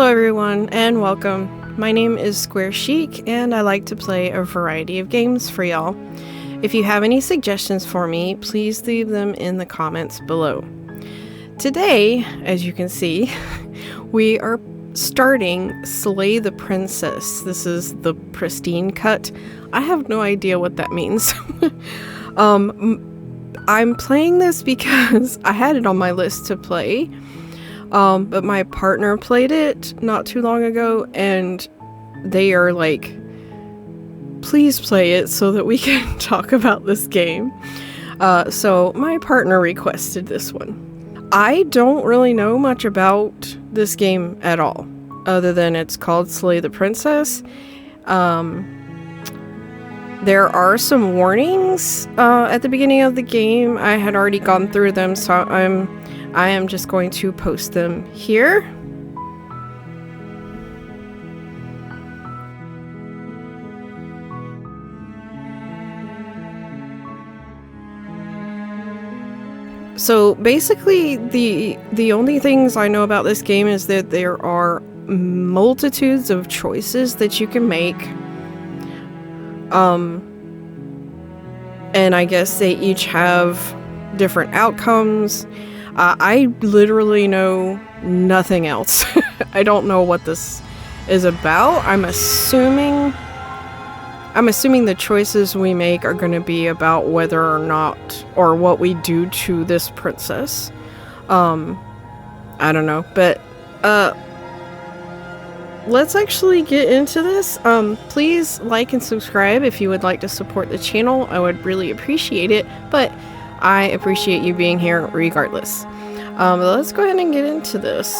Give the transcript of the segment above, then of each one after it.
Hello everyone and welcome. My name is Squarechique and I like to play a variety of games for y'all. If you have any suggestions for me, please leave them in the comments below. Today, as you can see, we are starting Slay the Princess. This is the pristine cut. I have no idea what that means. I'm playing this because I had it on my list to play. But my partner played it not too long ago, and they are like, please play it so that we can talk about this game. So my partner requested this one. I don't really know much about this game at all, other than it's called Slay the Princess. There are some warnings at the beginning of the game. I had already gone through them, so I am just going to post them here. So basically, the only things I know about this game is that there are multitudes of choices that you can make. And I guess they each have different outcomes. I literally know nothing else. I don't know what this is about. I'm assuming the choices we make are going to be about whether or not, or what we do to this princess. I don't know, but let's actually get into this. Please like and subscribe if you would like to support the channel. I would really appreciate it, but I appreciate you being here regardless. Let's go ahead and get into this.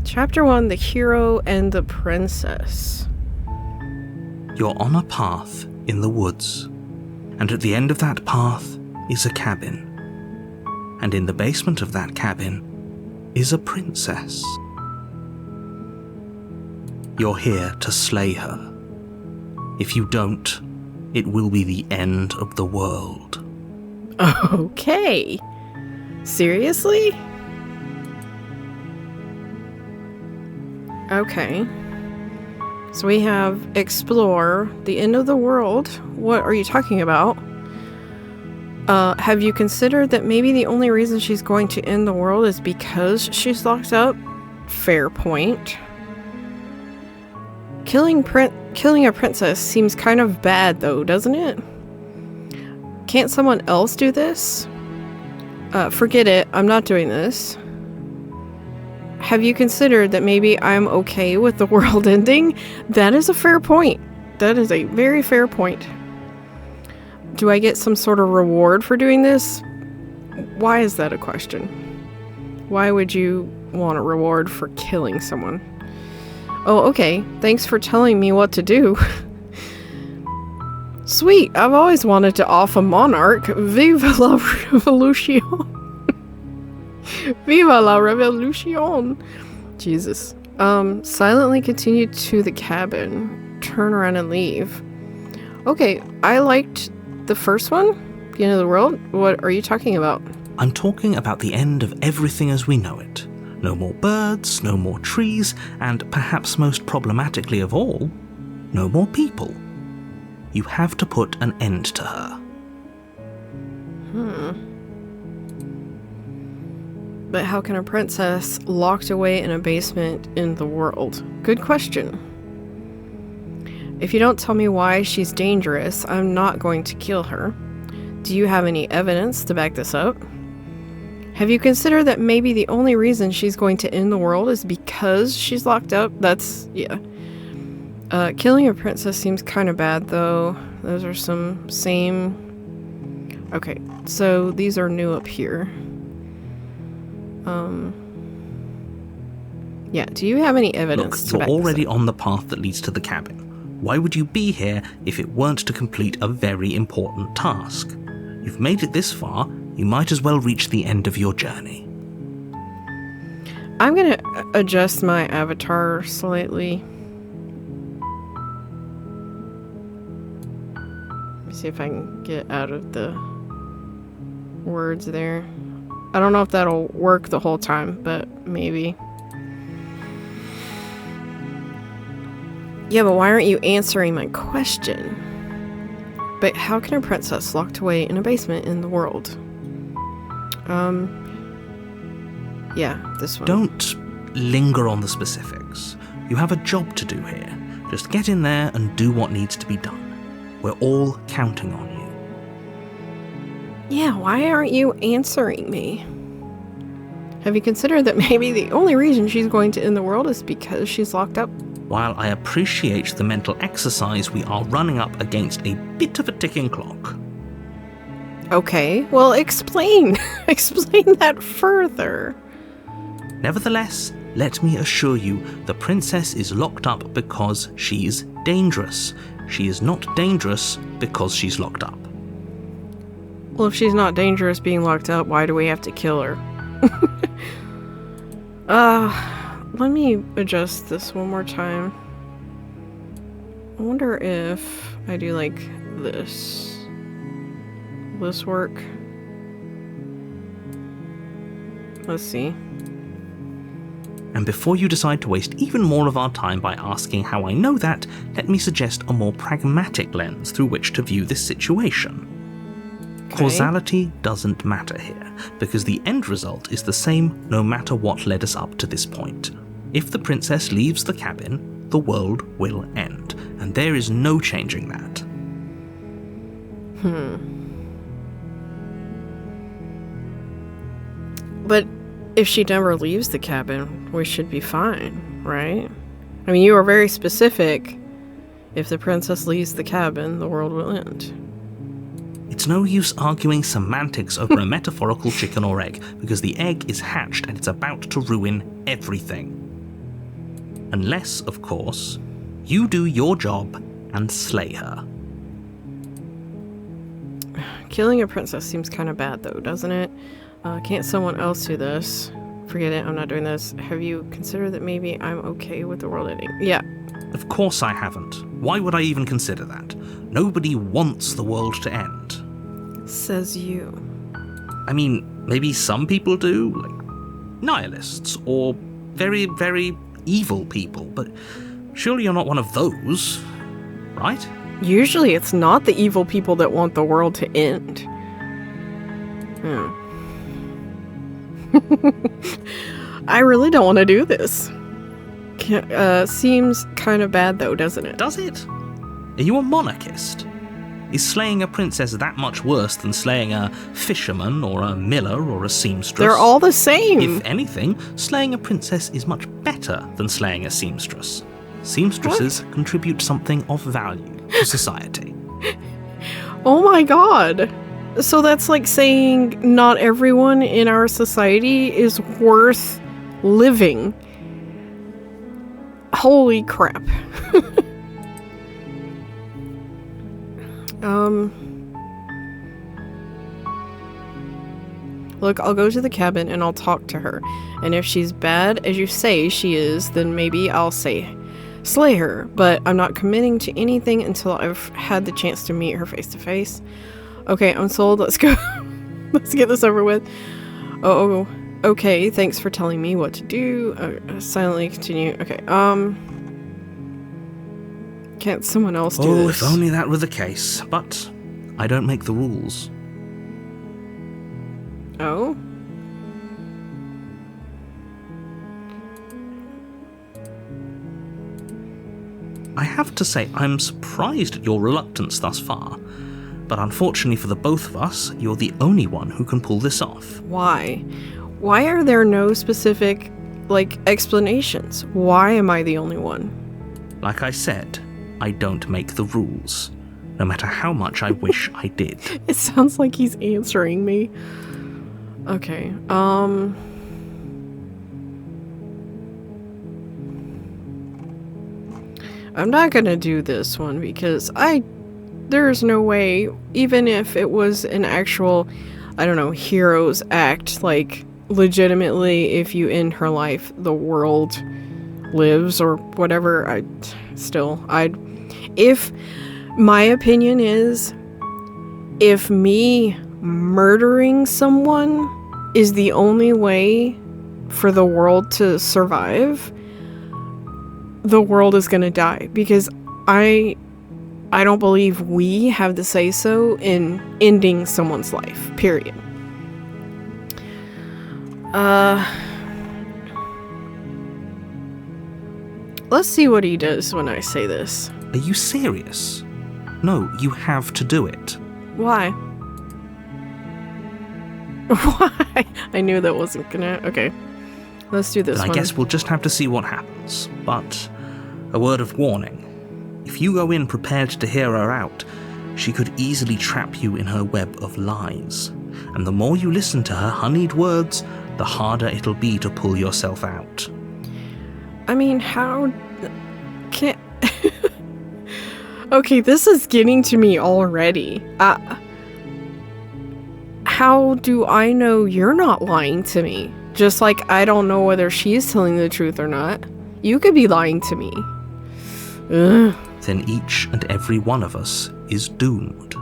Chapter 1, The Hero and the Princess. You're on a path in the woods, and at the end of that path is a cabin. And in the basement of that cabin is a princess. You're here to slay her. If you don't, it will be the end of the world. Okay. Seriously? Okay. So we have explore, the end of the world. What are you talking about? Have you considered that maybe the only reason she's going to end the world is because she's locked up? Fair point. Killing a princess seems kind of bad though, doesn't it? Can't someone else do this? Forget it, I'm not doing this. Have you considered that maybe I'm okay with the world ending? That is a fair point. That is a very fair point. Do I get some sort of reward for doing this? Why is that a question? Why would you want a reward for killing someone? Oh, okay. Thanks for telling me what to do. Sweet, I've always wanted to off a monarch. Vive la revolution. Viva la revolution. Jesus. Silently continue to the cabin. Turn around and leave. Okay, I liked the first one. The end of the world. What are you talking about? I'm talking about the end of everything as we know it. No more birds, no more trees, and perhaps most problematically of all, no more people. You have to put an end to her. But how can a princess locked away in a basement in the world? Good question. If you don't tell me why she's dangerous, I'm not going to kill her. Do you have any evidence to back this up? Have you considered that maybe the only reason she's going to end the world is because she's locked up? Yeah. Killing a princess seems kind of bad, though. Those are some same... Okay, so these are new up here. Yeah, do you have any evidence to back this up? Look, you're already on the path that leads to the cabin. Why would you be here if it weren't to complete a very important task? You've made it this far, you might as well reach the end of your journey. I'm gonna adjust my avatar slightly. Let me see if I can get out of the words there. I don't know if that'll work the whole time, but maybe. Yeah, but why aren't you answering my question? But how can a princess locked away in a basement in the world? Yeah, this one. Don't linger on the specifics. You have a job to do here. Just get in there and do what needs to be done. We're all counting on you. Yeah, why aren't you answering me? Have you considered that maybe the only reason she's going to end the world is because she's locked up? While I appreciate the mental exercise, we are running up against a bit of a ticking clock. Okay, well explain. Explain that further. Nevertheless, let me assure you, the princess is locked up because she's dangerous. She is not dangerous because she's locked up. Well, if she's not dangerous being locked up, why do we have to kill her? Let me adjust this one more time. I wonder if I do like this. Will this work? Let's see. And before you decide to waste even more of our time by asking how I know that, let me suggest a more pragmatic lens through which to view this situation. Okay. Causality doesn't matter here, because the end result is the same no matter what led us up to this point. If the princess leaves the cabin, the world will end, and there is no changing that. But if she never leaves the cabin, we should be fine, right? I mean, you are very specific. If the princess leaves the cabin, the world will end. It's no use arguing semantics over a metaphorical chicken or egg, because the egg is hatched and it's about to ruin everything. Unless, of course, you do your job and slay her. Killing a princess seems kind of bad, though, doesn't it? Can't someone else do this? Forget it, I'm not doing this. Have you considered that maybe I'm okay with the world ending? Yeah. Of course I haven't. Why would I even consider that? Nobody wants the world to end. Says you. I mean, maybe some people do, like nihilists, or very, very evil people, but surely you're not one of those, right? Usually it's not the evil people that want the world to end. I really don't want to do this. Seems kind of bad though, doesn't it? Does it? Are you a monarchist? Is slaying a princess that much worse than slaying a fisherman or a miller or a seamstress? They're all the same. If anything, slaying a princess is much better than slaying a seamstress. Seamstresses contribute something of value to society. Oh my god. So that's like saying not everyone in our society is worth living. Holy crap. Look, I'll go to the cabin and I'll talk to her. And if she's bad, as you say she is, then maybe I'll say slay her. But I'm not committing to anything until I've had the chance to meet her face to face. Okay, I'm sold. Let's go. Let's get this over with. Oh, okay. Thanks for telling me what to do. Silently continue. Okay, can't someone else do this? Oh, if only that were the case. But I don't make the rules. Oh? I have to say, I'm surprised at your reluctance thus far. But unfortunately for the both of us, you're the only one who can pull this off. Why? Why are there no specific, explanations? Why am I the only one? Like I said, I don't make the rules, no matter how much I wish I did. It sounds like he's answering me. Okay, I'm not gonna do this one because there's no way, even if it was an actual, I don't know, hero's act, legitimately, if you end her life, the world lives or whatever, if my opinion is, if me murdering someone is the only way for the world to survive, the world is gonna die. Because I don't believe we have the say-so in ending someone's life, period. Let's see what he does when I say this. Are you serious? No, you have to do it. Why? Why? I knew that wasn't gonna... Okay. Let's do this Then one. I guess we'll just have to see what happens. But a word of warning. If you go in prepared to hear her out, she could easily trap you in her web of lies. And the more you listen to her honeyed words, the harder it'll be to pull yourself out. I mean, how... Can't... Okay, this is getting to me already. How do I know you're not lying to me? Just like I don't know whether she's telling the truth or not. You could be lying to me. Ugh. Then each and every one of us is doomed.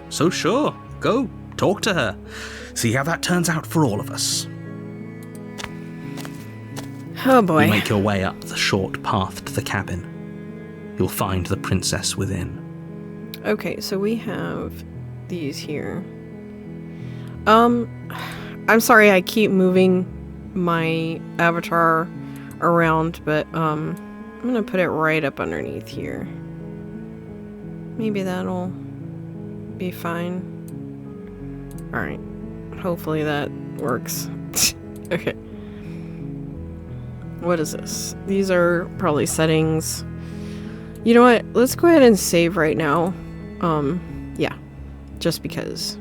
So sure, go, talk to her. See how that turns out for all of us. Oh boy. You make your way up the short path to the cabin. You'll find the princess within. Okay, so we have these here. I'm sorry I keep moving my avatar around, but I'm gonna put it right up underneath here. Maybe that'll be fine. Alright. Hopefully that works. Okay. What is this? These are probably settings. You know what? Let's go ahead and save right now. Yeah. Just because.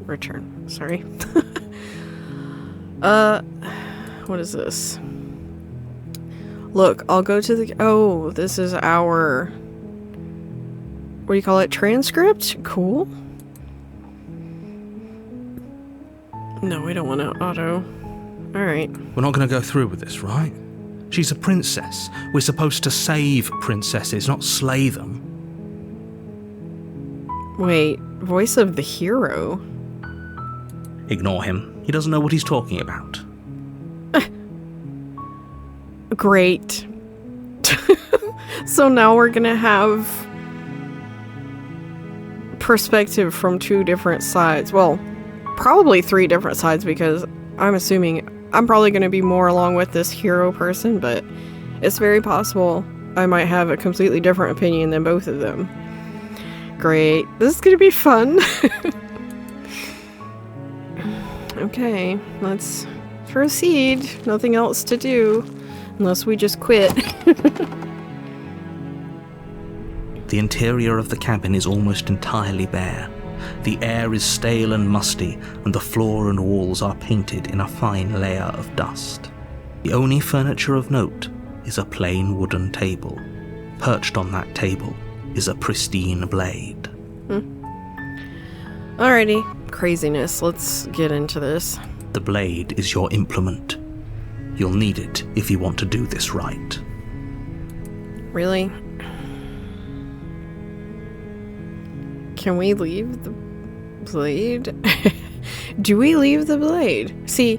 Return. Sorry. What is this? Look, I'll go to the... Oh, this is our... What do you call it? Transcript? Cool. No, we don't want to auto. Alright. We're not going to go through with this, right? She's a princess. We're supposed to save princesses, not slay them. Wait, voice of the hero? Ignore him. He doesn't know what he's talking about. Great. So now we're gonna have perspective from two different sides. Well, probably three different sides, because I'm assuming I'm probably gonna be more along with this hero person, but it's very possible I might have a completely different opinion than both of them. Great. This is gonna be fun. Okay, let's proceed. Nothing else to do. Unless we just quit. The interior of the cabin is almost entirely bare. The air is stale and musty, and the floor and walls are painted in a fine layer of dust. The only furniture of note is a plain wooden table. Perched on that table is a pristine blade. Alrighty, craziness. Let's get into this. The blade is your implement. You'll need it if you want to do this right. Really? Can we leave the blade? Do we leave the blade? See,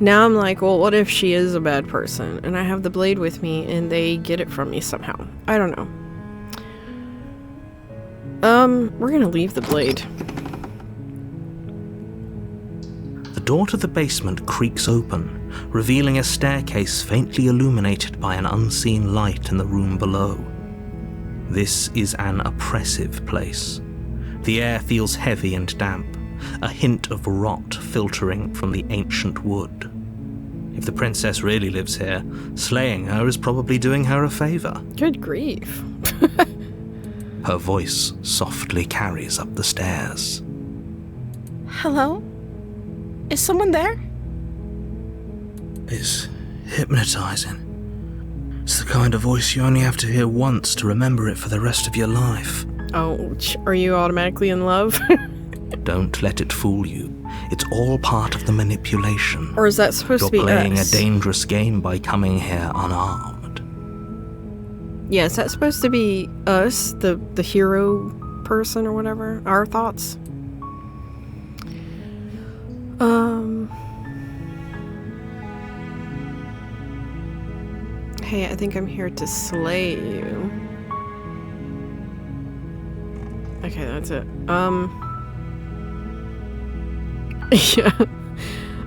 now I'm like, well, what if she is a bad person and I have the blade with me and they get it from me somehow? I don't know. We're gonna leave the blade. The door to the basement creaks open, revealing a staircase faintly illuminated by an unseen light in the room below. This is an oppressive place. The air feels heavy and damp, a hint of rot filtering from the ancient wood. If the princess really lives here, slaying her is probably doing her a favor. Good grief. Her voice softly carries up the stairs. Hello? Is someone there? It's hypnotizing. It's the kind of voice you only have to hear once to remember it for the rest of your life. Ouch. Are you automatically in love? Don't let it fool you. It's all part of the manipulation. Or is that supposed You're to be playing us? a dangerous game by coming here unarmed. Yeah, is that supposed to be us, the hero person or whatever? Our thoughts? Hey, I think I'm here to slay you. Okay, that's it. Yeah.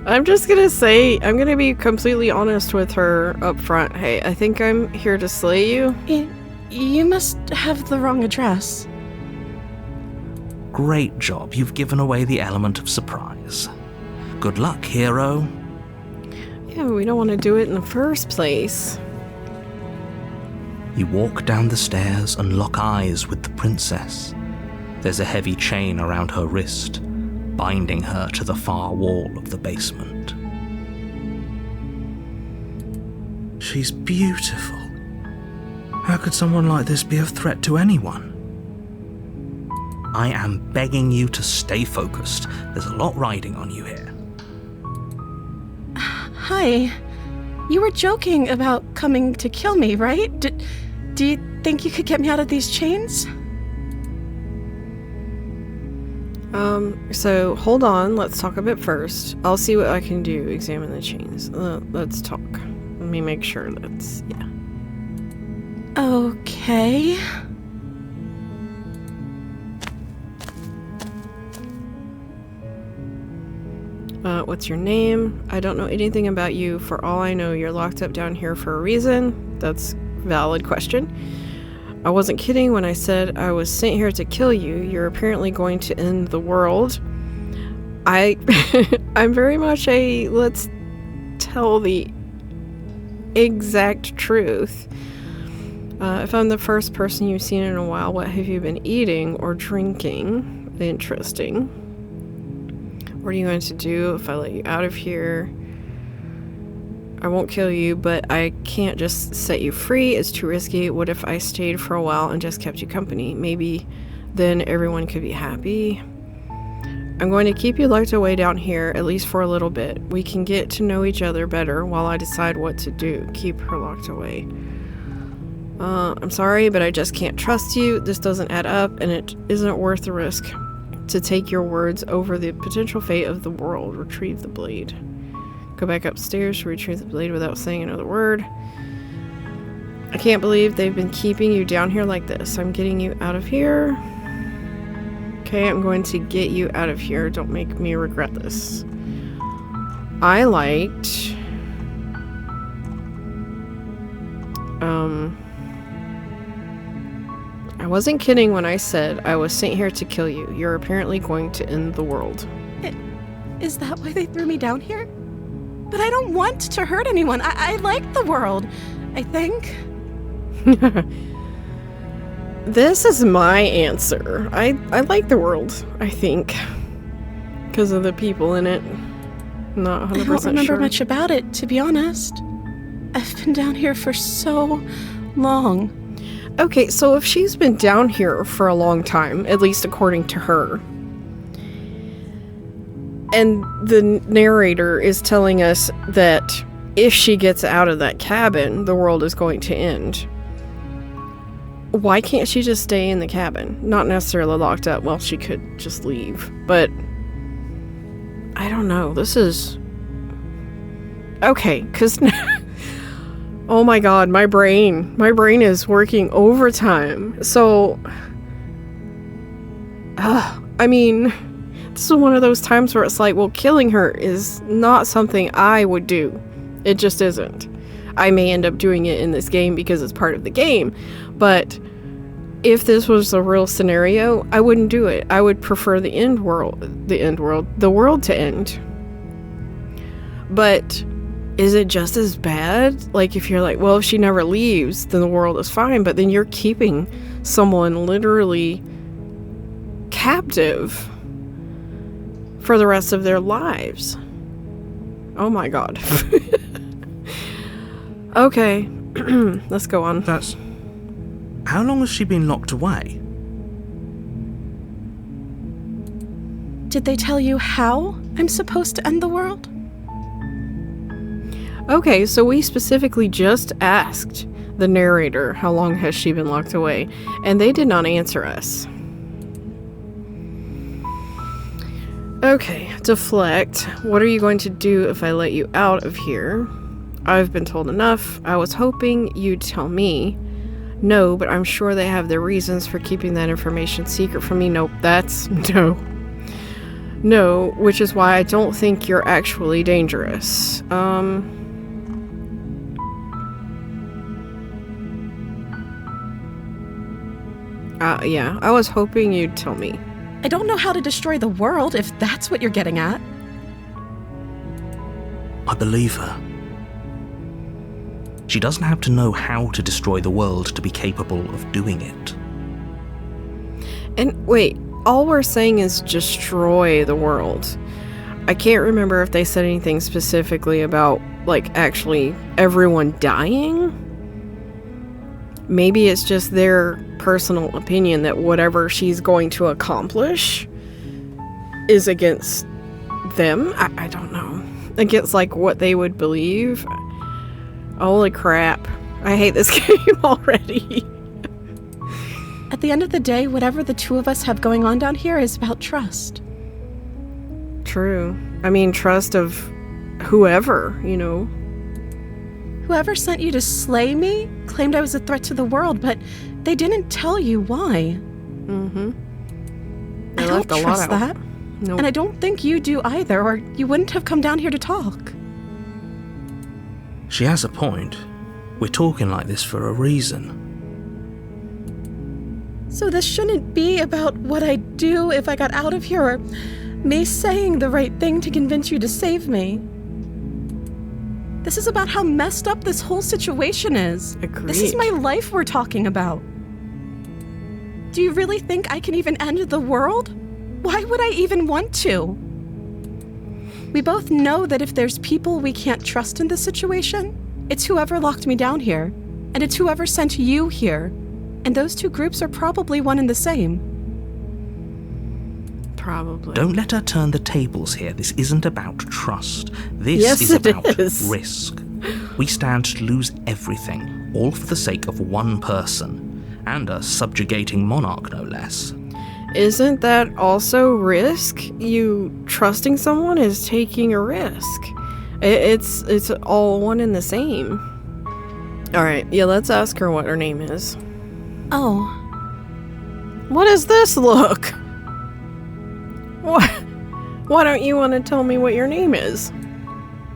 I'm just gonna say, I'm gonna be completely honest with her up front. Hey, I think I'm here to slay you. You must have the wrong address. Great job, you've given away the element of surprise. Good luck, hero. Yeah, but we don't want to do it in the first place. You walk down the stairs and lock eyes with the princess. There's a heavy chain around her wrist, binding her to the far wall of the basement. She's beautiful. How could someone like this be a threat to anyone? I am begging you to stay focused. There's a lot riding on you here. Hi. You were joking about coming to kill me, right? Do you think you could get me out of these chains? So hold on, let's talk a bit first. I'll see what I can do, examine the chains. Let's talk. Let me make sure that's, yeah. Okay. What's your name? I don't know anything about you. For all I know, you're locked up down here for a reason. That's a valid question. I wasn't kidding when I said I was sent here to kill you. You're apparently going to end the world. I'm very much a let's tell the exact truth. If I'm the first person you've seen in a while, what have you been eating or drinking? Interesting. What are you going to do if I let you out of here? I won't kill you, but I can't just set you free. It's too risky. What if I stayed for a while and just kept you company? Maybe then everyone could be happy. I'm going to keep you locked away down here, at least for a little bit. We can get to know each other better while I decide what to do. Keep her locked away. I'm sorry, but I just can't trust you. This doesn't add up, and it isn't worth the risk to take your words over the potential fate of the world. Retrieve the blade. Go back upstairs to retrieve the blade without saying another word. I can't believe they've been keeping you down here like this. I'm getting you out of here. Okay, I'm going to get you out of here. Don't make me regret this. I liked... I wasn't kidding when I said I was sent here to kill you. You're apparently going to end the world. Is that why they threw me down here? But I don't want to hurt anyone. I like the world, I think. This is my answer. I like the world, I think. Because of the people in it. Not 100% sure. I don't remember much about it, to be honest. I've been down here for so long. Okay, so if she's been down here for a long time, at least according to her, and the narrator is telling us that if she gets out of that cabin, the world is going to end, why can't she just stay in the cabin? Not necessarily locked up. Well, she could just leave, but I don't know. This is... Okay, because... Oh my god, my brain is working overtime. So, I mean, this is one of those times where it's like, well, killing her is not something I would do. It just isn't. I may end up doing it in this game because it's part of the game, but if this was a real scenario, I wouldn't do it. I would prefer the world to end. But is it just as bad? Like, if you're like, well, if she never leaves, then the world is fine, but then you're keeping someone literally captive for the rest of their lives. Oh my god. Okay, let's go on. How long has she been locked away? Did they tell you how I'm supposed to end the world? Okay, so we specifically just asked the narrator how long has she been locked away, and they did not answer us. Okay, deflect. What are you going to do if I let you out of here? I've been told enough. I was hoping you'd tell me. No, but I'm sure they have their reasons for keeping that information secret from me. Nope, that's no. No, which is why I don't think you're actually dangerous. Yeah, I was hoping you'd tell me. I don't know how to destroy the world, if that's what you're getting at. I believe her. She doesn't have to know how to destroy the world to be capable of doing it. And wait, all we're saying is destroy the world. I can't remember if they said anything specifically about, like, actually everyone dying. Maybe it's just their personal opinion that whatever she's going to accomplish is against them. I don't know. Against, like, what they would believe. Holy crap. I hate this game already. At the end of the day, whatever the two of us have going on down here is about trust. True. I mean, trust of whoever, you know. Whoever sent you to slay me claimed I was a threat to the world, but they didn't tell you why. Mm-hmm. I don't trust that. Nope. And I don't think you do either, or you wouldn't have come down here to talk. She has a point. We're talking like this for a reason. So this shouldn't be about what I'd do if I got out of here, or me saying the right thing to convince you to save me. This is about how messed up this whole situation is. Agreed. This is my life we're talking about. Do you really think I can even end the world? Why would I even want to? We both know that if there's people we can't trust in this situation, it's whoever locked me down here, and it's whoever sent you here. And those two groups are probably one and the same. Probably. Don't let her turn the tables here. This isn't about trust. This Yes, is it about is. risk. We stand to lose everything, all for the sake of one person, and a subjugating monarch, no less. Isn't that also risk? You trusting someone is taking a risk. It's all one and the same. Alright, yeah, let's ask her what her name is. Oh. What is this look? What? Why don't you want to tell me what your name is?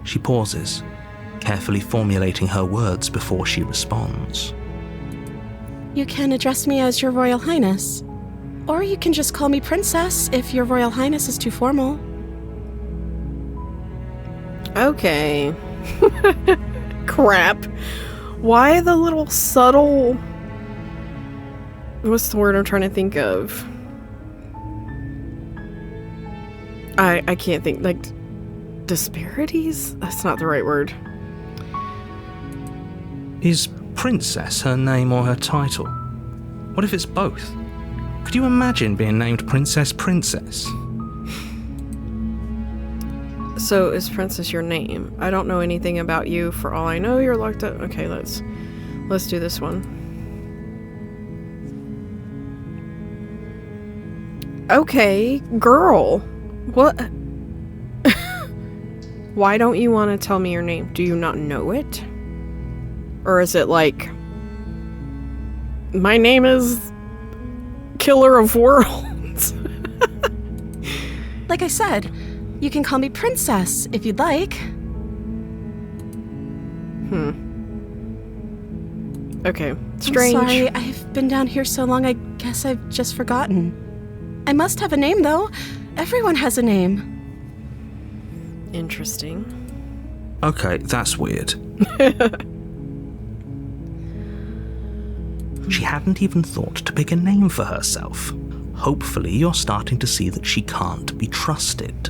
She pauses, carefully formulating her words before she responds. You can address me as Your Royal Highness. Or you can just call me Princess if Your Royal Highness is too formal. Okay. Crap. Why the little subtle... What's the word I'm trying to think of? I can't think, like, disparities? That's not the right word. Is Princess her name or her title? What if it's both? Could you imagine being named Princess Princess? So, is Princess your name? I don't know anything about you. For all I know, you're locked up. Okay, let's do this one. Okay, girl. What? Why don't you want to tell me your name? Do you not know it? Or is it like, my name is Killer of Worlds? Like I said, you can call me Princess if you'd like. Okay, strange. I'm sorry, I've been down here so long, I guess I've just forgotten. I must have a name, though. Everyone has a name. Interesting. Okay, that's weird. She hadn't even thought to pick a name for herself. Hopefully you're starting to see that she can't be trusted.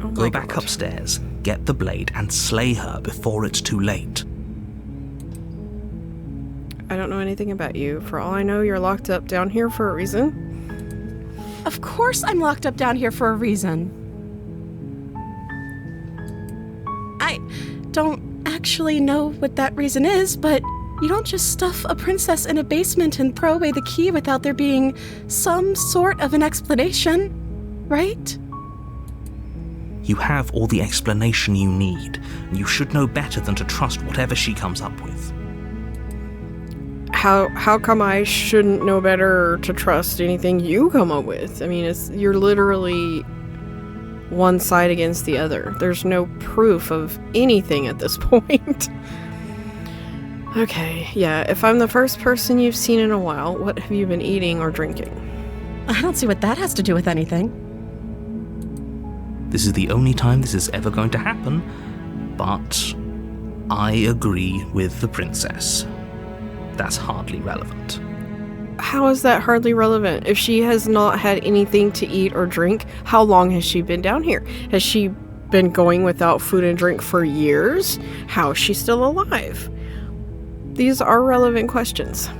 Oh Go my back God. upstairs, get the blade, and slay her before it's too late. I don't know anything about you. For all I know, you're locked up down here for a reason. Of course I'm locked up down here for a reason. I don't actually know what that reason is, but you don't just stuff a princess in a basement and throw away the key without there being some sort of an explanation, right? You have all the explanation you need, and you should know better than to trust whatever she comes up with. How come I shouldn't know better to trust anything you come up with? I mean, you're literally one side against the other. There's no proof of anything at this point. Okay, yeah, if I'm the first person you've seen in a while, what have you been eating or drinking? I don't see what that has to do with anything. This is the only time this is ever going to happen, but I agree with the princess. That's hardly relevant. How is that hardly relevant? If she has not had anything to eat or drink, how long has she been down here? Has she been going without food and drink for years? How is she still alive? These are relevant questions.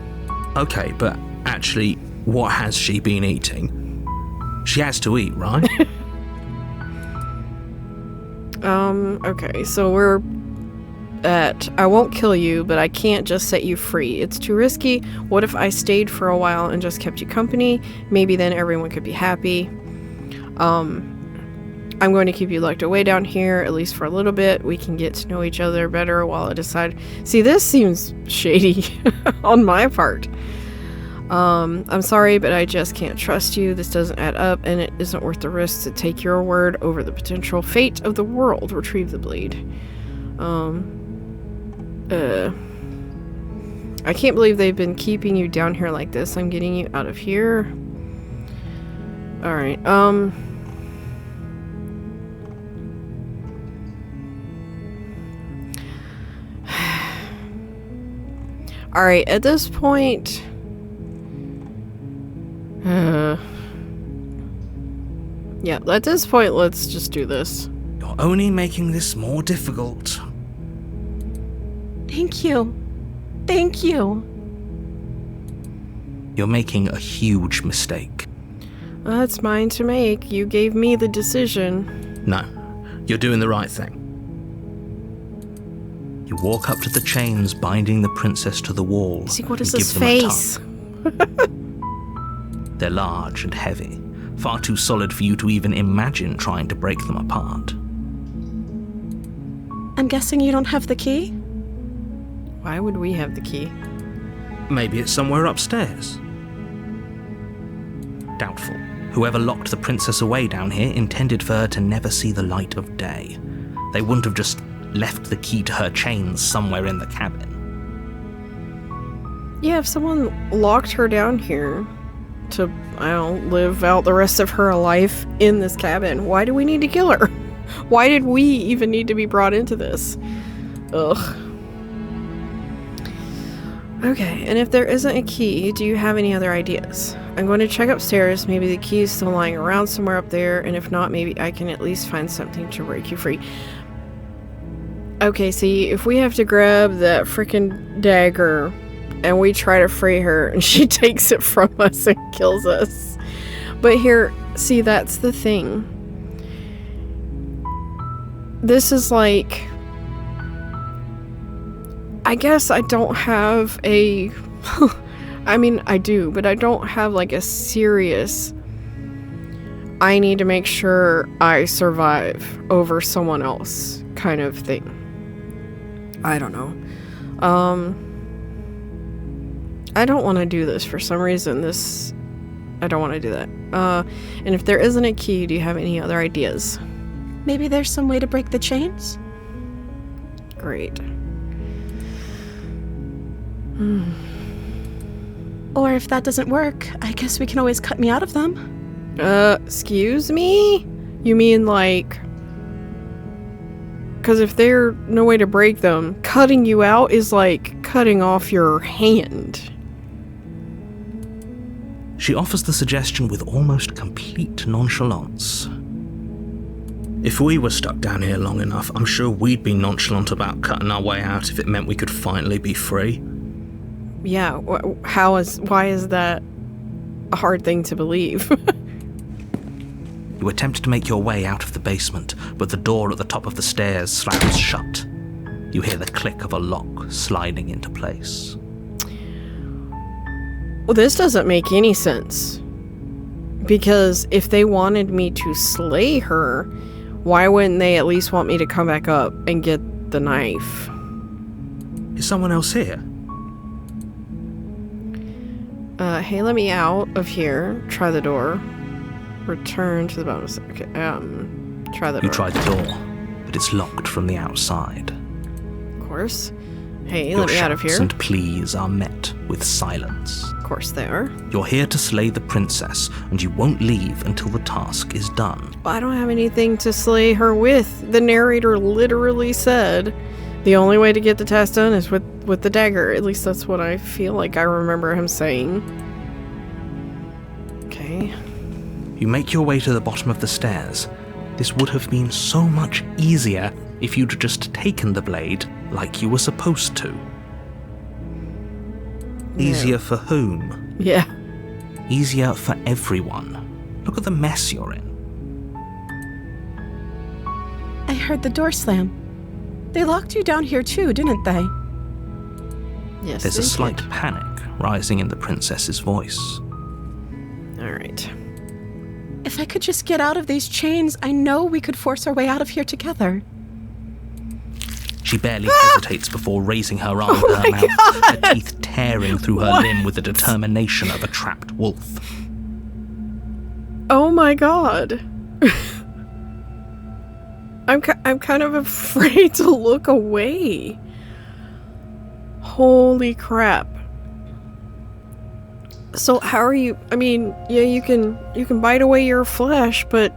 Okay, but actually, what has she been eating? She has to eat, right? Okay, so we're at, I won't kill you, but I can't just set you free. It's too risky. What if I stayed for a while and just kept you company? Maybe then everyone could be happy. I'm going to keep you locked away down here, at least for a little bit. We can get to know each other better while I decide. See, this seems shady on my part. I'm sorry, but I just can't trust you. This doesn't add up, and it isn't worth the risk to take your word over the potential fate of the world. Retrieve the blade. I can't believe they've been keeping you down here like this. I'm getting you out of here. Alright, Alright, at this point... yeah, at this point, let's just do this. You're only making this more difficult. Thank you. Thank you. You're making a huge mistake. That's mine to make. You gave me the decision. No, you're doing the right thing. You walk up to the chains binding the princess to the wall. See, what is and this give them a face? tug. They're large and heavy, far too solid for you to even imagine trying to break them apart. I'm guessing you don't have the key? Why would we have the key? Maybe it's somewhere upstairs. Doubtful. Whoever locked the princess away down here intended for her to never see the light of day. They wouldn't have just left the key to her chains somewhere in the cabin. Yeah, if someone locked her down here to, I don't know, live out the rest of her life in this cabin, why do we need to kill her? Why did we even need to be brought into this? Ugh. Okay, and if there isn't a key, do you have any other ideas? I'm going to check upstairs. Maybe the key is still lying around somewhere up there, and if not, maybe I can at least find something to break you free. Okay, see, if we have to grab that freaking dagger and we try to free her and she takes it from us and kills us. But here, see, that's the thing. This is like... I guess I don't have a... I mean, I do, but I don't have like a serious... I need to make sure I survive over someone else kind of thing. I don't know. I don't want to do this for some reason. I don't want to do that. And if there isn't a key, do you have any other ideas? Maybe there's some way to break the chains? Great. Or if that doesn't work, I guess we can always cut me out of them. Excuse me? You mean like... Because if there's no way to break them, cutting you out is like cutting off your hand. She offers the suggestion with almost complete nonchalance. If we were stuck down here long enough, I'm sure we'd be nonchalant about cutting our way out if it meant we could finally be free. Yeah, why is that a hard thing to believe? You attempt to make your way out of the basement, but the door at the top of the stairs slams shut. You hear the click of a lock sliding into place. Well, this doesn't make any sense. Because if they wanted me to slay her, why wouldn't they at least want me to come back up and get the knife? Is someone else here? Hey, let me out of here. Try the door. Return to the bonus. Okay, try the door. You try the door, but it's locked from the outside. Of course. Hey, Your let me out of shouts here. and pleas are met with silence. Of course they are. You're here to slay the princess, and you won't leave until the task is done. Well, I don't have anything to slay her with. The narrator literally said the only way to get the task done is with the dagger. At least that's what I feel like I remember him saying. Okay. You make your way to the bottom of the stairs. This would have been so much easier if you'd just taken the blade like you were supposed to. Easier for whom? Yeah. Easier for everyone. Look at the mess you're in. I heard the door slam. They locked you down here too, didn't they? Yes. There's a slight panic rising in the princess's voice. Alright. If I could just get out of these chains, I know we could force our way out of here together. She barely hesitates before raising her arm to her mouth, her teeth tearing through her limb with the determination of a trapped wolf. Oh my god. I'm kind of afraid to look away. Holy crap. So how are you? I mean, yeah, you can bite away your flesh, but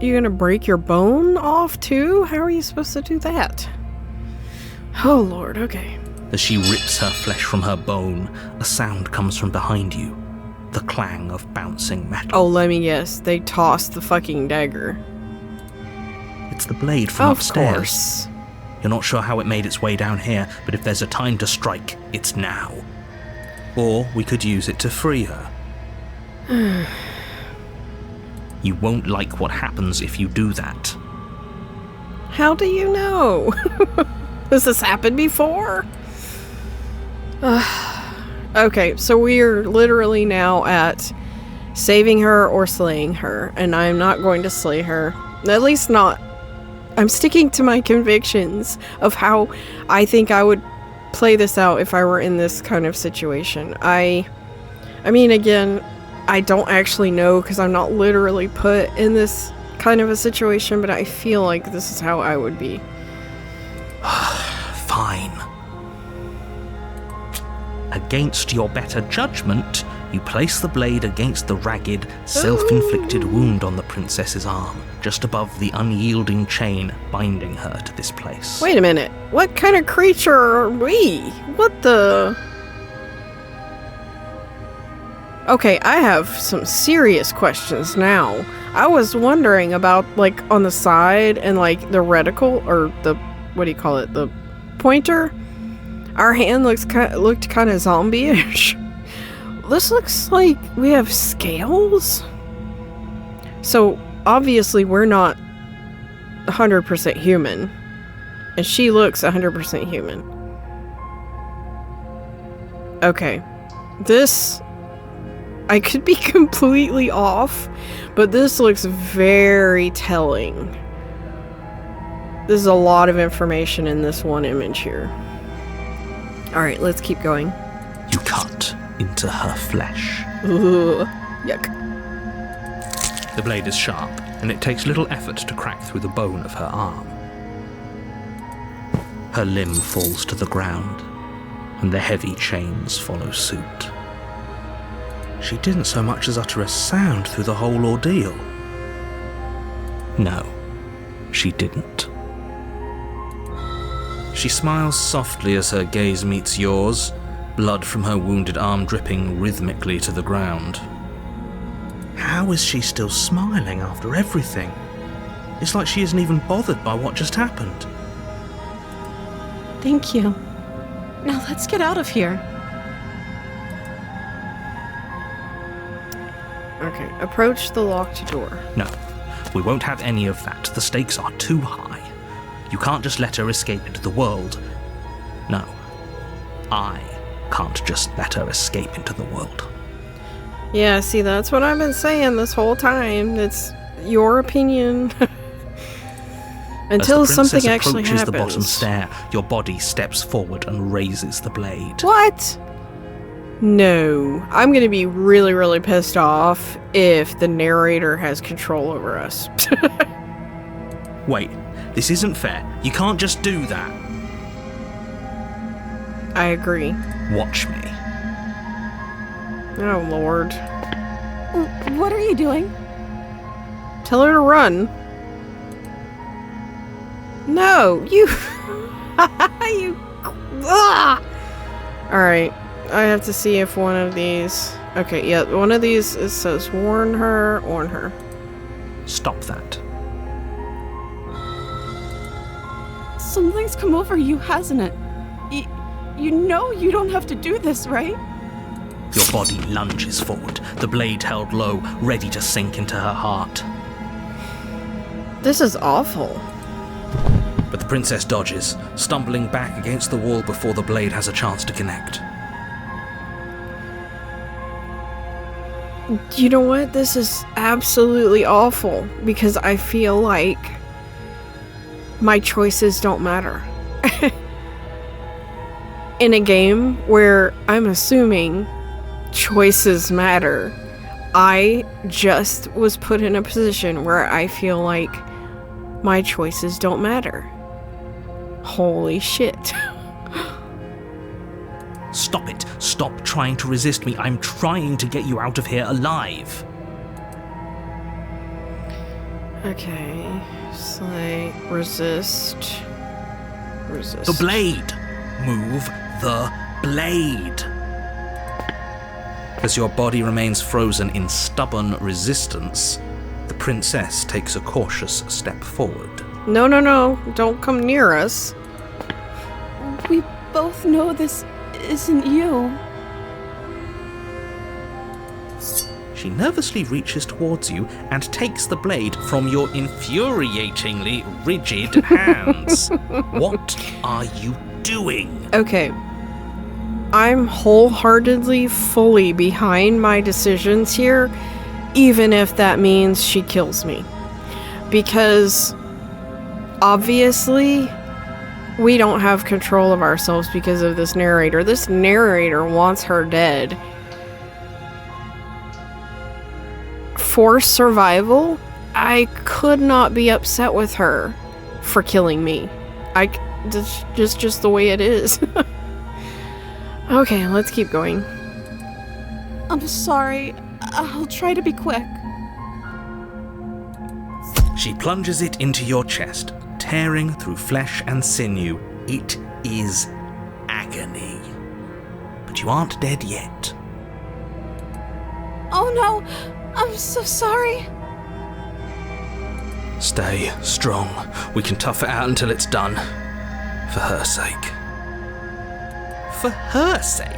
you're gonna break your bone off too? How are you supposed to do that? Oh lord, okay. As she rips her flesh from her bone, a sound comes from behind you. The clang of bouncing metal. Oh, let me guess. They tossed the fucking dagger. It's the blade from upstairs. Of course. You're not sure how it made its way down here, but if there's a time to strike, it's now. Or we could use it to free her. You won't like what happens if you do that. How do you know? Has this happened before? Okay, so we are literally now at saving her or slaying her, and I'm not going to slay her. At least not. I'm sticking to my convictions of how I think I would play this out if I were in this kind of situation. I mean, again, I don't actually know because I'm not literally put in this kind of a situation, but I feel like this is how I would be. Fine. Against your better judgment, you place the blade against the ragged, self-inflicted wound on the princess's arm, just above the unyielding chain binding her to this place. Wait a minute. What kind of creature are we? What the... Okay, I have some serious questions now. I was wondering about, like, on the side and, like, the reticle, or the, what do you call it, the pointer? Our hand looked kind of zombie-ish. This looks like we have scales? So, obviously, we're not 100% human. And she looks 100% human. Okay. This... I could be completely off, but this looks very telling. There's a lot of information in this one image here. Alright, let's keep going. You cut into her flesh. Ugh, yuck. The blade is sharp, and it takes little effort to crack through the bone of her arm. Her limb falls to the ground, and the heavy chains follow suit. She didn't so much as utter a sound through the whole ordeal. No, she didn't. She smiles softly as her gaze meets yours, blood from her wounded arm dripping rhythmically to the ground. How is she still smiling after everything? It's like she isn't even bothered by what just happened. Thank you. Now let's get out of here. Okay, approach the locked door. No, we won't have any of that. The stakes are too high. You can't just let her escape into the world. No, I can't just let her escape into the world. Yeah, see, that's what I've been saying this whole time. It's your opinion. Until something actually happens. As the princess approaches the bottom stair, your body steps forward and raises the blade. What? No. I'm gonna be really, really pissed off if the narrator has control over us. Wait, this isn't fair. You can't just do that. I agree. Watch me. Oh, Lord. What are you doing? Tell her to run. No, you... you... Ugh. Alright, I have to see if one of these... Okay, yeah, one of these, it says warn her. Stop that. Something's come over you, hasn't it? You know you don't have to do this, right? Your body lunges forward, the blade held low, ready to sink into her heart. This is awful. But the princess dodges, stumbling back against the wall before the blade has a chance to connect. You know what? This is absolutely awful, because I feel like my choices don't matter. In a game where I'm assuming choices matter, I just was put in a position where I feel like my choices don't matter. Holy shit. Stop it. Stop trying to resist me. I'm trying to get you out of here alive. Okay. Slay. Resist. The blade. Move the blade. As your body remains frozen in stubborn resistance, the princess takes a cautious step forward. No. Don't come near us. We both know this isn't you. She nervously reaches towards you and takes the blade from your infuriatingly rigid hands. What are you doing? Okay. I'm wholeheartedly, fully behind my decisions here, even if that means she kills me. Because, obviously, we don't have control of ourselves because of this narrator. This narrator wants her dead. For survival, I could not be upset with her for killing me. Just the way it is. Okay, let's keep going. I'm sorry. I'll try to be quick. She plunges it into your chest, tearing through flesh and sinew. It is agony. But you aren't dead yet. Oh no! I'm so sorry. Stay strong. We can tough it out until it's done. For her sake. For her sake?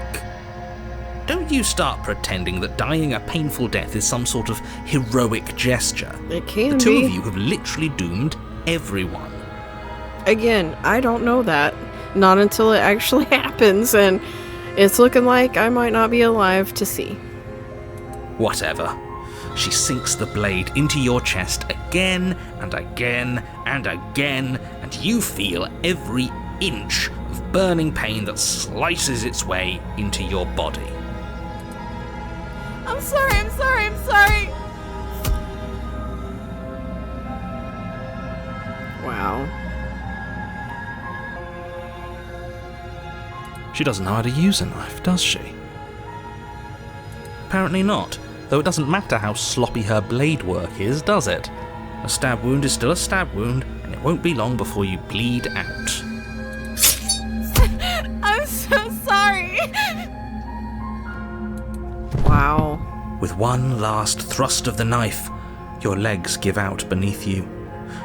Don't you start pretending that dying a painful death is some sort of heroic gesture. It can be. The two of you have literally doomed everyone. Again, I don't know that. Not until it actually happens, and it's looking like I might not be alive to see. Whatever. She sinks the blade into your chest again and again and again, and you feel every inch of burning pain that slices its way into your body. I'm sorry. Wow. She doesn't know how to use a knife, does she? Apparently not, though it doesn't matter how sloppy her blade work is, does it? A stab wound is still a stab wound, and it won't be long before you bleed out. I'm so sorry. Wow. With one last thrust of the knife, your legs give out beneath you.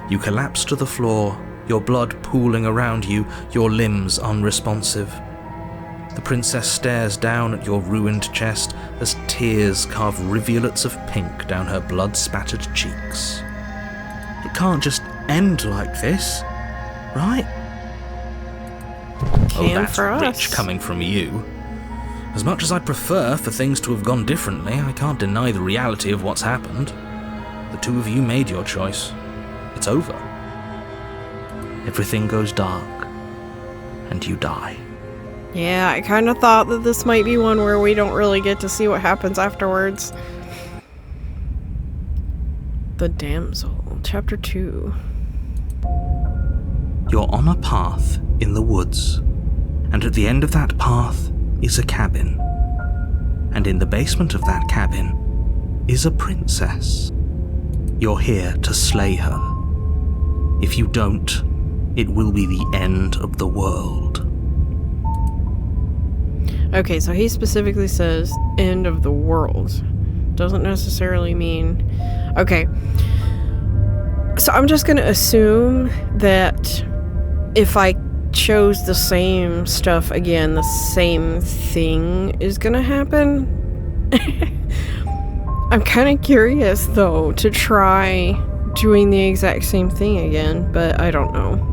You collapse to the floor, your blood pooling around you, your limbs unresponsive. The princess stares down at your ruined chest as tears carve rivulets of pink down her blood-spattered cheeks. It can't just end like this. right? That's for us. rich coming from you. As much as I'd prefer for things to have gone differently, I can't deny the reality of what's happened. The two of you made your choice. It's over. Everything goes dark, and you die. Yeah, I kind of thought that this might be one where we don't really get to see what happens afterwards. The Damsel, Chapter 2. You're on a path in the woods, and at the end of that path is a cabin. And in the basement of that cabin is a princess. You're here to slay her. If you don't, it will be the end of the world. Okay, so he specifically says end of the world. Doesn't necessarily mean... Okay. So I'm just gonna assume that if I chose the same stuff again, the same thing is gonna happen. I'm kind of curious, though, to try doing the exact same thing again, but I don't know.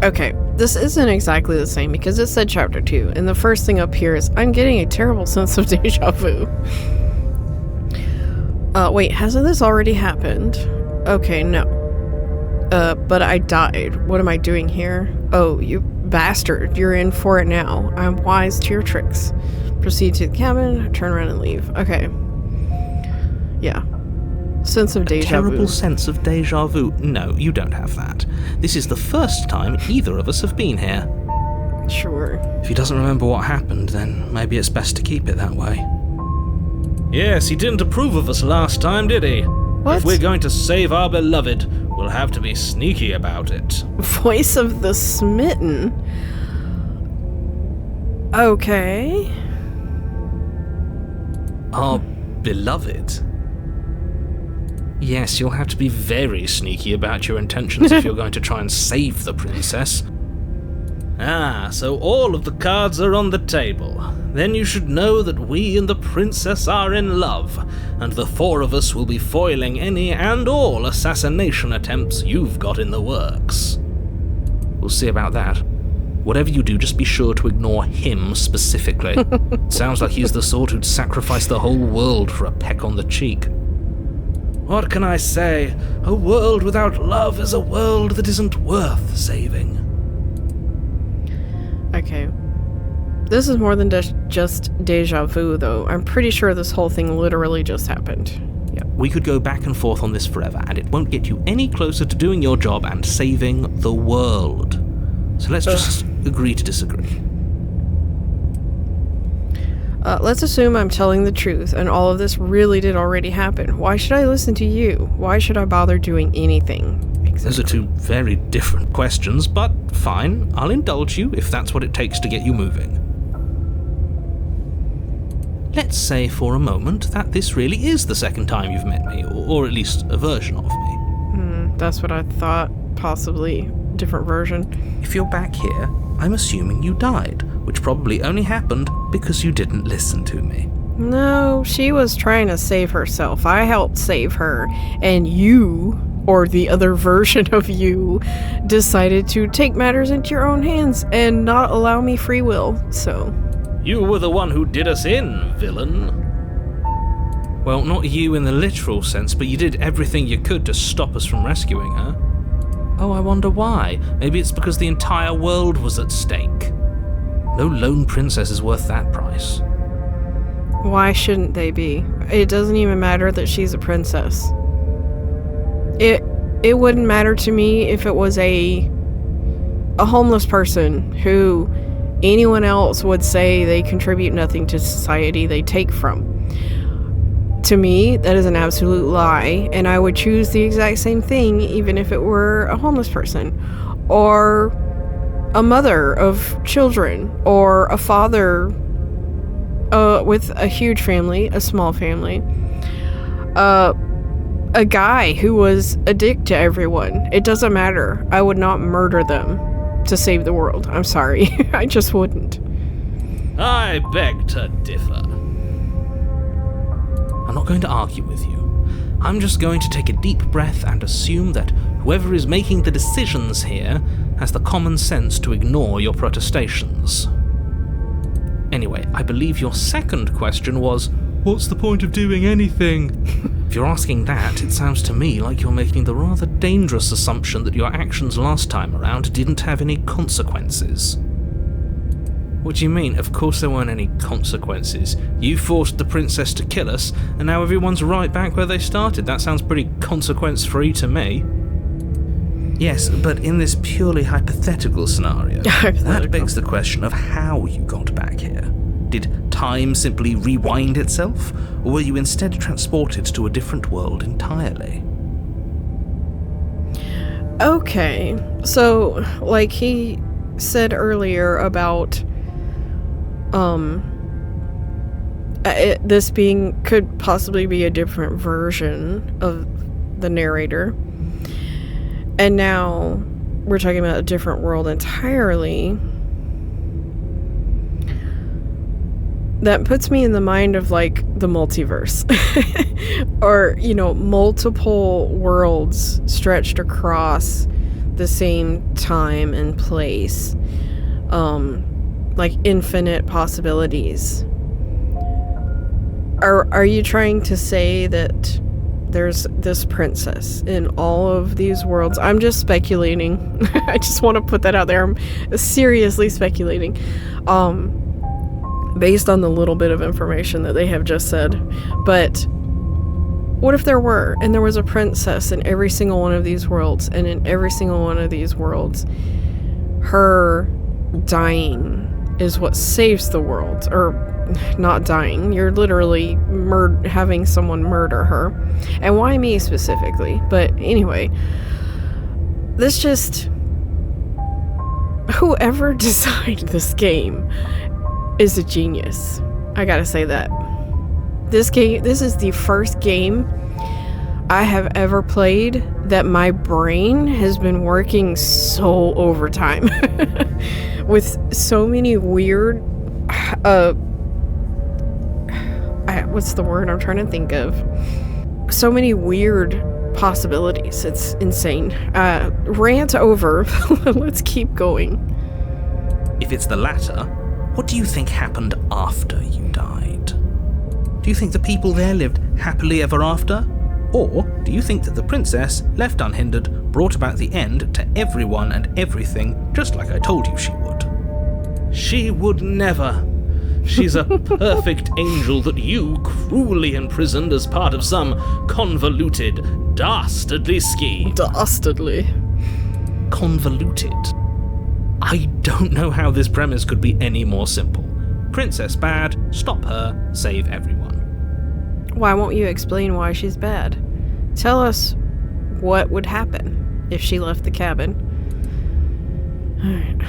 Okay, this isn't exactly the same because it said Chapter 2, and the first thing up here is I'm getting a terrible sense of deja vu. Wait, hasn't this already happened? Okay, no. But I died. What am I doing here? Oh, you bastard. You're in for it now. I'm wise to your tricks. Proceed to the cabin, turn around and leave. Okay. Yeah. Sense of deja vu. Terrible sense of deja vu. No, you don't have that. This is the first time either of us have been here. Sure. If he doesn't remember what happened, then maybe it's best to keep it that way. Yes, he didn't approve of us last time, did he? What? If we're going to save our beloved, we'll have to be sneaky about it. Voice of the smitten. Okay. Our beloved? Yes, you'll have to be very sneaky about your intentions if you're going to try and save the princess. Ah, so all of the cards are on the table. Then you should know that we and the princess are in love, and the four of us will be foiling any and all assassination attempts you've got in the works. We'll see about that. Whatever you do, just be sure to ignore him specifically. Sounds like he's the sort who'd sacrifice the whole world for a peck on the cheek. What can I say? A world without love is a world that isn't worth saving. Okay. This is more than just deja vu, though. I'm pretty sure this whole thing literally just happened. Yep. We could go back and forth on this forever, and it won't get you any closer to doing your job and saving the world. So let's just agree to disagree. Let's assume I'm telling the truth, and all of this really did already happen. Why should I listen to you? Why should I bother doing anything? Exactly. Those are two very different questions, but fine. I'll indulge you if that's what it takes to get you moving. Let's say for a moment that this really is the second time you've met me, or at least a version of me. That's what I thought. Possibly different version. If you're back here, I'm assuming you died, which probably only happened because you didn't listen to me. No, she was trying to save herself. I helped save her, and you, or the other version of you, decided to take matters into your own hands and not allow me free will, so... You were the one who did us in, villain. Well, not you in the literal sense, but you did everything you could to stop us from rescuing her. Oh, I wonder why. Maybe it's because the entire world was at stake. No lone princess is worth that price. Why shouldn't they be? It doesn't even matter that she's a princess. It wouldn't matter to me if it was a homeless person who anyone else would say they contribute nothing to society, they take from. To me, that is an absolute lie, and I would choose the exact same thing even if it were a homeless person, or a mother of children, or a father with a huge family, a small family, a guy who was a dick to everyone. It doesn't matter. I would not murder them to save the world. I'm sorry. I just wouldn't. I beg to differ. I'm not going to argue with you. I'm just going to take a deep breath and assume that Whoever is making the decisions here has the common sense to ignore your protestations. Anyway, I believe your second question was, what's the point of doing anything? If you're asking that, it sounds to me like you're making the rather dangerous assumption that your actions last time around didn't have any consequences. What do you mean? Of course there weren't any consequences. You forced the princess to kill us, and now everyone's right back where they started. That sounds pretty consequence-free to me. Yes, but in this purely hypothetical scenario, that begs the question of how you got back here. Did time simply rewind itself, or were you instead transported to a different world entirely? Okay, so, like he said earlier about, this could possibly be a different version of the narrator. And now we're talking about a different world entirely. That puts me in the mind of, like, the multiverse. Or, multiple worlds stretched across the same time and place. Like infinite possibilities. Are you trying to say that there's this princess in all of these worlds? I'm just speculating. I just want to put that out there. I'm seriously speculating. Based on the little bit of information that they have just said. But what if there were, and there was a princess in every single one of these worlds, and in every single one of these worlds, her dying is what saves the world, or not dying, you're literally having someone murder her. And why me specifically? But anyway, whoever designed this game is a genius. I gotta say that. This is the first game I have ever played that my brain has been working so overtime. With so many weird, what's the word I'm trying to think of? So many weird possibilities. It's insane. Rant over. Let's keep going. If it's the latter, what do you think happened after you died? Do you think the people there lived happily ever after? Or do you think that the princess, left unhindered, brought about the end to everyone and everything, just like I told you she would? She would never. She's a perfect angel that you cruelly imprisoned as part of some convoluted, dastardly scheme. Dastardly. Convoluted. I don't know how this premise could be any more simple. Princess bad, stop her, save everyone. Why won't you explain why she's bad? Tell us what would happen if she left the cabin. Alright.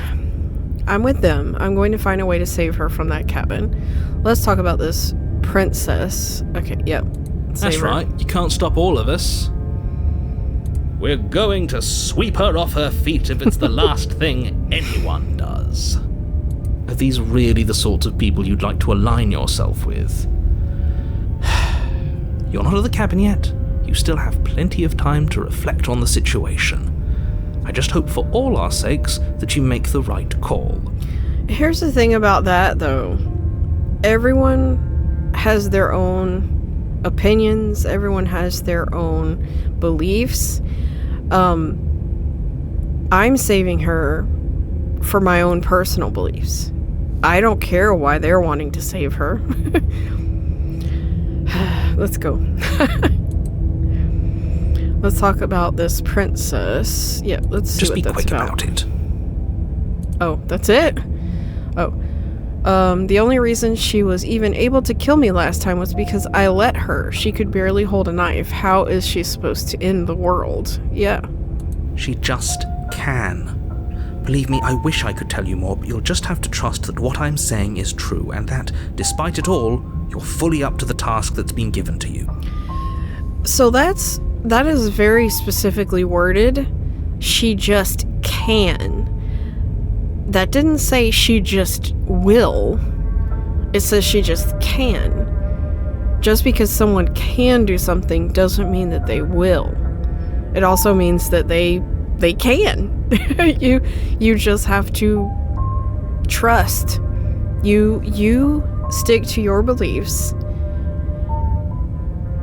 I'm with them. I'm going to find a way to save her from that cabin. Let's talk about this princess. Okay, yep. That's right. You can't stop all of us. We're going to sweep her off her feet if it's the last thing anyone does. Are these really the sorts of people you'd like to align yourself with? You're not at the cabin yet. You still have plenty of time to reflect on the situation. I just hope for all our sakes that you make the right call. Here's the thing about that, though. Everyone has their own opinions. Everyone has their own beliefs. I'm saving her for my own personal beliefs. I don't care why they're wanting to save her. Let's go. Let's talk about this princess. Yeah, let's see what that's about. Just be quick about it. Oh, that's it? Oh. The only reason she was even able to kill me last time was because I let her. She could barely hold a knife. How is she supposed to end the world? Yeah. She just can. Believe me, I wish I could tell you more, but you'll just have to trust that what I'm saying is true, and that, despite it all, you're fully up to the task that's been given to you. So that is very specifically worded. She just can. That didn't say she just will. It says she just can. Just because someone can do something doesn't mean that they will. It also means that they can. You just have to trust. You stick to your beliefs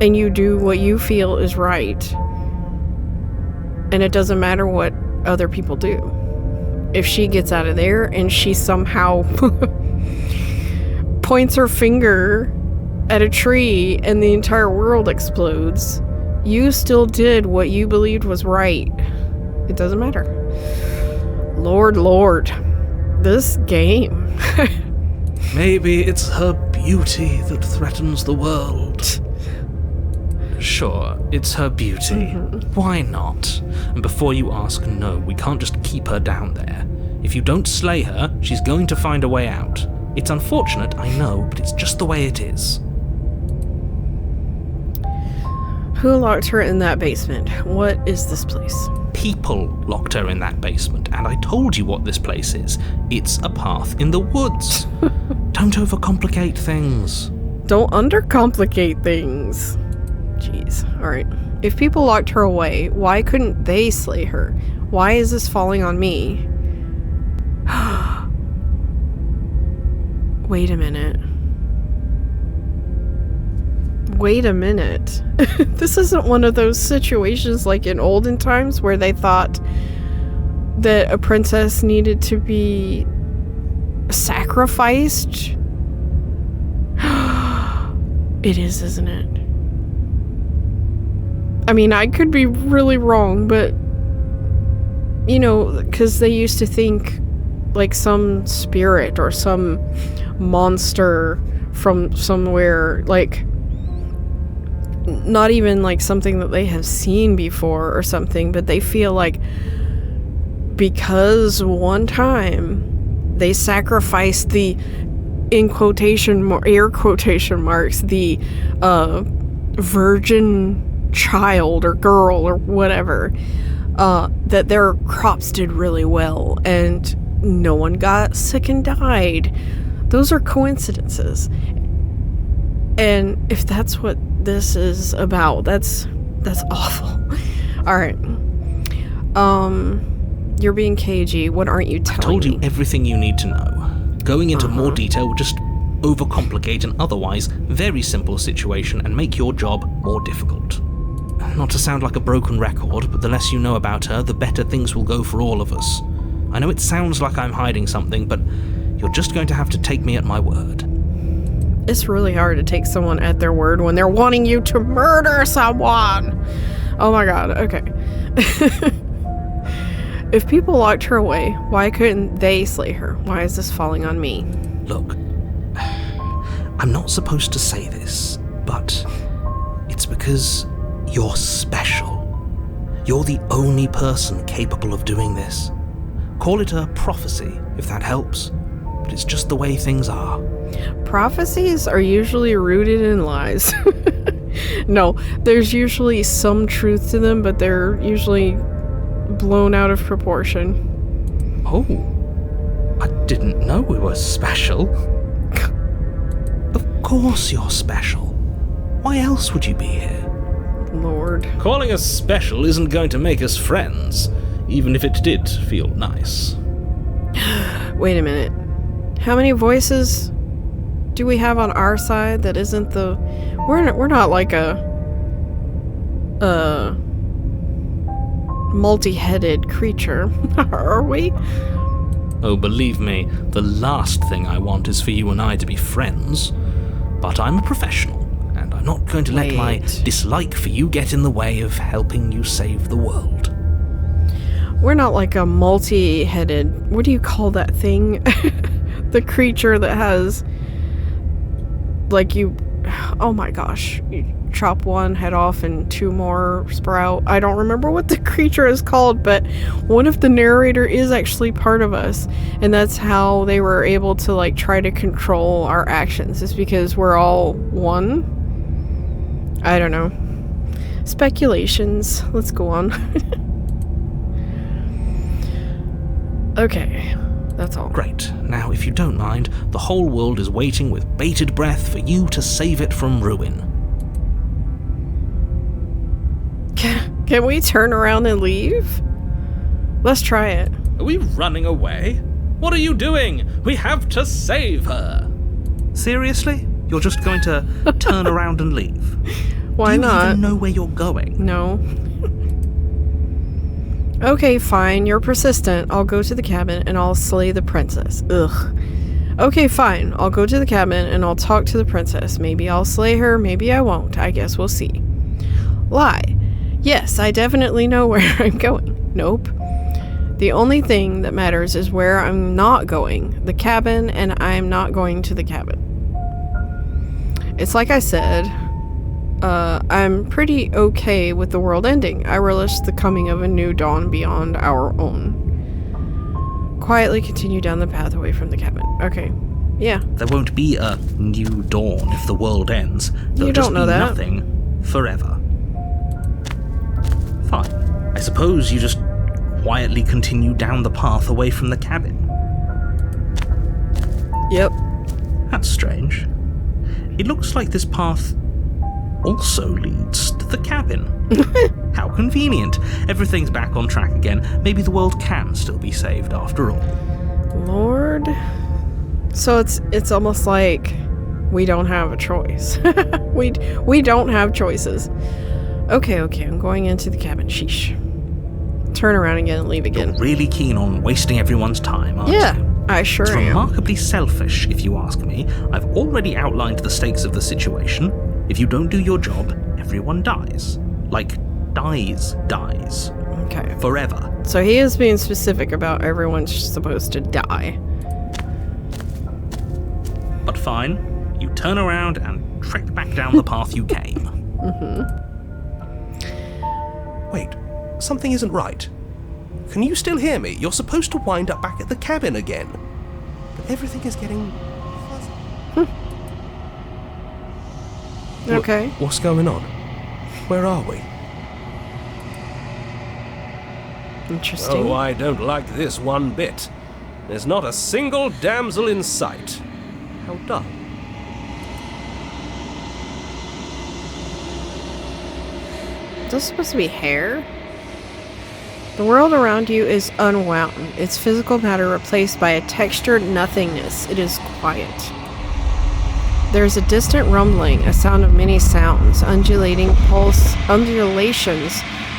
and you do what you feel is right. And it doesn't matter what other people do. If she gets out of there and she somehow points her finger at a tree and the entire world explodes, you still did what you believed was right. It doesn't matter. Lord, this game. Maybe it's her beauty that threatens the world. Sure, it's her beauty. Why not? And before you ask, no, we can't just keep her down there. If you don't slay her, she's going to find a way out. It's unfortunate, I know, but it's just the way it is. Who locked her in that basement? What is this place? People locked her in that basement, and I told you what this place is. It's a path in the woods. Don't overcomplicate things. Don't undercomplicate things. Jeez. Alright. If people locked her away, why couldn't they slay her? Why is this falling on me? Wait a minute. This isn't one of those situations like in olden times where they thought that a princess needed to be sacrificed. It is, isn't it? I mean, I could be really wrong, but you know, because they used to think like some spirit or some monster from somewhere, like not even like something that they have seen before or something, but they feel like because one time they sacrificed the, in air quotation marks, the virgin child or girl or whatever, that their crops did really well and no one got sick and died. Those are coincidences. And if that's what this is about, that's awful. Alright. You're being cagey. What aren't you telling me? I told you everything you need to know. Going into more detail would just overcomplicate an otherwise very simple situation and make your job more difficult. Not to sound like a broken record, but the less you know about her, the better things will go for all of us. I know it sounds like I'm hiding something, but you're just going to have to take me at my word. It's really hard to take someone at their word when they're wanting you to murder someone. Oh my god, okay. If people locked her away, why couldn't they slay her? Why is this falling on me? Look, I'm not supposed to say this, but it's because you're special. You're the only person capable of doing this. Call it a prophecy, if that helps, but it's just the way things are. Prophecies are usually rooted in lies. No, there's usually some truth to them, but they're usually blown out of proportion. Oh, I didn't know we were special. Of course you're special. Why else would you be here? Lord. Calling us special isn't going to make us friends, even if it did feel nice. Wait a minute. How many voices do we have on our side that isn't the... We're not like a multi-headed creature, are we? Oh, believe me, the last thing I want is for you and I to be friends. But I'm a professional, and I'm not going to let my dislike for you get in the way of helping you save the world. We're not like a multi-headed... What do you call that thing? The creature that has... Like you... Oh my gosh. You chop one head off and two more sprout. I don't remember what the creature is called, but what if the narrator is actually part of us? And that's how they were able to like try to control our actions, is because we're all one? I don't know. Speculations. Let's go on. Okay. That's all. Great. Now, if you don't mind, the whole world is waiting with bated breath for you to save it from ruin. Can we turn around and leave? Let's try it. Are we running away? What are you doing? We have to save her. Seriously? You're just going to turn around and leave? Why Do you not? even know where you're going? No. Okay, fine. You're persistent. I'll go to the cabin and I'll slay the princess. Ugh. Okay, fine. I'll go to the cabin and I'll talk to the princess. Maybe I'll slay her, maybe I won't. I guess we'll see. Lie. Yes, I definitely know where I'm going. Nope. The only thing that matters is where I'm not going. The cabin, and I'm not going to the cabin. It's like I said, I'm pretty okay with the world ending. I relish the coming of a new dawn beyond our own. Quietly continue down the path away from the cabin. Okay. Yeah. There won't be a new dawn if the world ends. There'll You just don't know be that. nothing forever. Fine. I suppose you just quietly continue down the path away from the cabin. Yep. That's strange. It looks like this path also leads to the cabin. How convenient. Everything's back on track again. Maybe the world can still be saved after all. Lord. So it's almost like we don't have a choice. we don't have choices. Okay, I'm going into the cabin. Sheesh. Turn around again and leave again. You're really keen on wasting everyone's time, aren't Yeah, you? I sure It's am. remarkably selfish, if you ask me. I've already outlined the stakes of the situation. If you don't do your job, everyone dies. Like, dies. Okay. Forever. So he is being specific about everyone's supposed to die. But fine, you turn around and trek back down the path you came. Wait, something isn't right. Can you still hear me? You're supposed to wind up back at the cabin again. But everything is getting fuzzy. Okay. What's going on? Where are we? Interesting. Oh, I don't like this one bit. There's not a single damsel in sight. How dull. Is this supposed to be hair? The world around you is unwound, its physical matter replaced by a textured nothingness. It is quiet. There is a distant rumbling, a sound of many sounds, undulations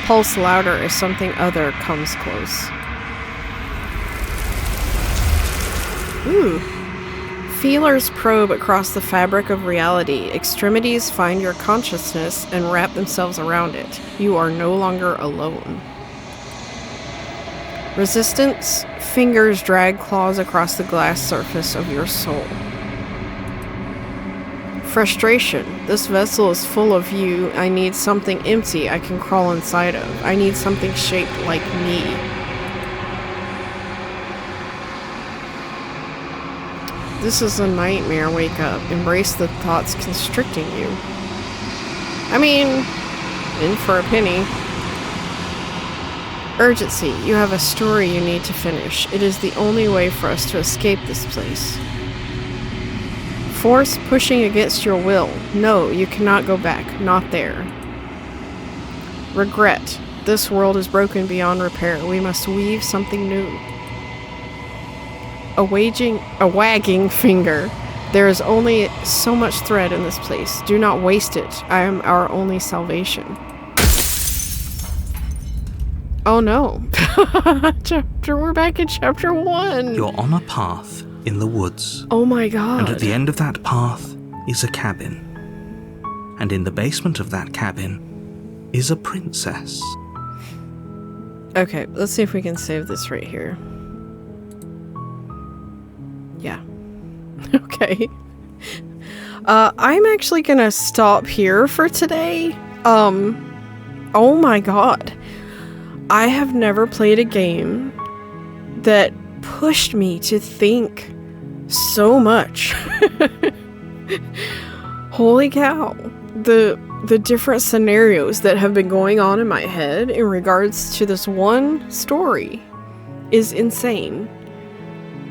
pulse louder as something other comes close. Ooh. Feelers probe across the fabric of reality. Extremities find your consciousness and wrap themselves around it. You are no longer alone. Resistance. Fingers drag claws across the glass surface of your soul. Frustration. This vessel is full of you. I need something empty I can crawl inside of. I need something shaped like me. This is a nightmare. Wake up. Embrace the thoughts constricting you. I mean, in for a penny. Urgency. You have a story you need to finish. It is the only way for us to escape this place. Force pushing against your will. No, you cannot go back. Not there. Regret. This world is broken beyond repair. We must weave something new. A wagging finger. There is only so much thread in this place. Do not waste it. I am our only salvation. Oh no. We're back in chapter 1. You're on a path in the woods. Oh my god. And at the end of that path is a cabin. And in the basement of that cabin is a princess. Okay, let's see if we can save this right here. Yeah. Okay. I'm actually gonna stop here for today. Oh my god. I have never played a game that pushed me to think so much. Holy cow. The different scenarios that have been going on in my head in regards to this one story is insane.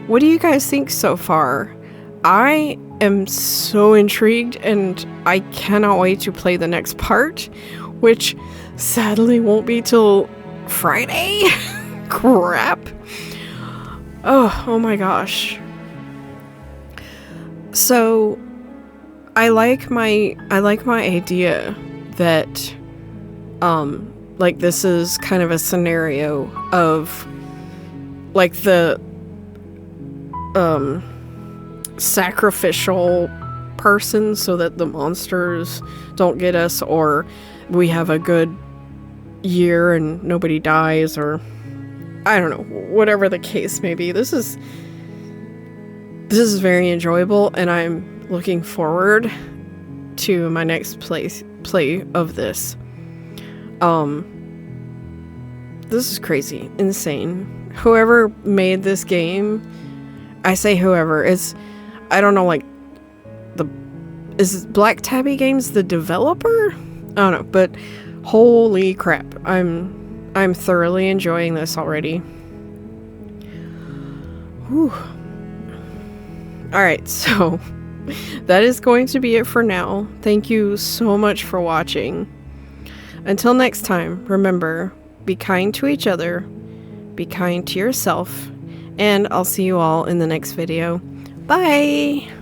What do you guys think so far? I am so intrigued and I cannot wait to play the next part, which sadly won't be till Friday. Crap. Oh my gosh. So I like my idea that like this is kind of a scenario of like the sacrificial person so that the monsters don't get us, or we have a good year and nobody dies, or I don't know, whatever the case may be. This is very enjoyable, and I'm looking forward to my next play of this. This is crazy, insane. Whoever made this game, I say whoever, I don't know, like, is Black Tabby Games the developer? I don't know, but holy crap, I'm thoroughly enjoying this already. Whew. Alright, so that is going to be it for now. Thank you so much for watching. Until next time, remember, be kind to each other, be kind to yourself, and I'll see you all in the next video. Bye!